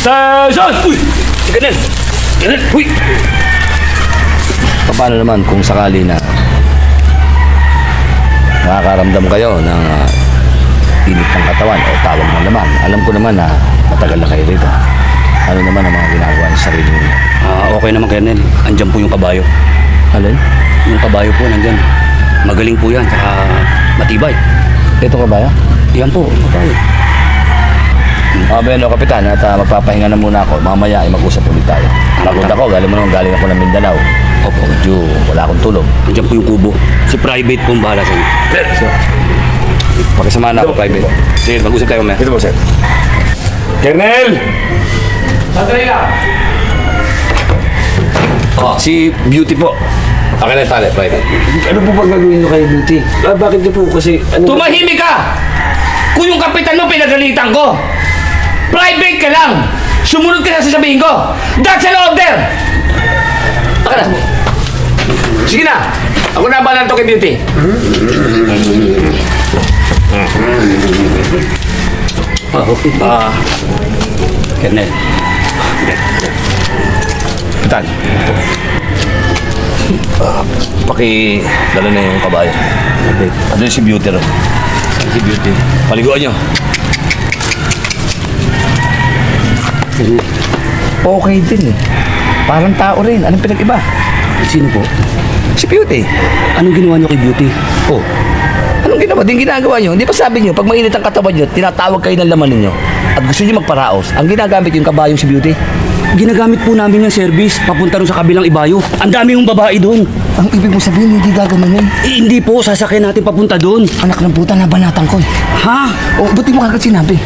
Station! Uy! Si Ganel! Ganel! Uy! Paano naman kung sakali na nakakaramdam kayo ng init ng katawan o tawag ng laman? Alam ko naman na matagal na kayo rito. Ano naman ang mga ginagawa niyo sa sarili niyo? Okay naman, Colonel. Andyan po yung kabayo. Alin? Yung kabayo po nandyan. Magaling po yan, saka matibay. Ito ka ba? Yan po, kabayo. Bueno, Kapitan, at magpapahinga na muna ako. Mamaya ay mag-usap ulit tayo. Pagod ako, galing ako ng Mindanao. Opo. Medyo wala akong tulog. Andyan po yung kubo. Si Private po ang bahala sa inyo. So, pakisama na ako, Private. Sige, mag-usap tayo mamaya. Ito po, sir. Colonel! Sandali lang! Si Beauty po. Akin na yung tali, Private. Ano po ba gagawin nyo kay Beauty? Bakit niyo po kasi ano... Tumahimik ka! Kung yung kapitan mo pinagalitan ko, private ka lang! Sumunod ka sa sasabihin ko! That's an order! Taka na! Sige na! Ako na bahala to kay Beauty. Kernel. Kapitan. Dala na yung kabayo. Okay. Ano yung si Beauty ron? Si Beauty. Paliguan nyo. Okay din eh. Parang tao rin. Anong pinag-iba? Sino po? Si Beauty. Anong ginawa niyo kay Beauty? Oh. Anong ginawa? Din ginagawa nyo? Hindi pa sabi nyo, pag mainit ang katawan nyo, tinatawag kayo ng laman ninyo. At gusto nyo magparaos. Ang ginagamit yung kabayong si Beauty. Ginagamit po namin yung service papunta rin sa kabilang ibayo. Ang dami yung babae doon. Ang ibig mo sabihin, hindi gagawin yun. Hindi po, sasakyan natin papunta doon. Anak ng puta, nabanatan ko eh. Ha? O, ba't di mo kagad sinabi?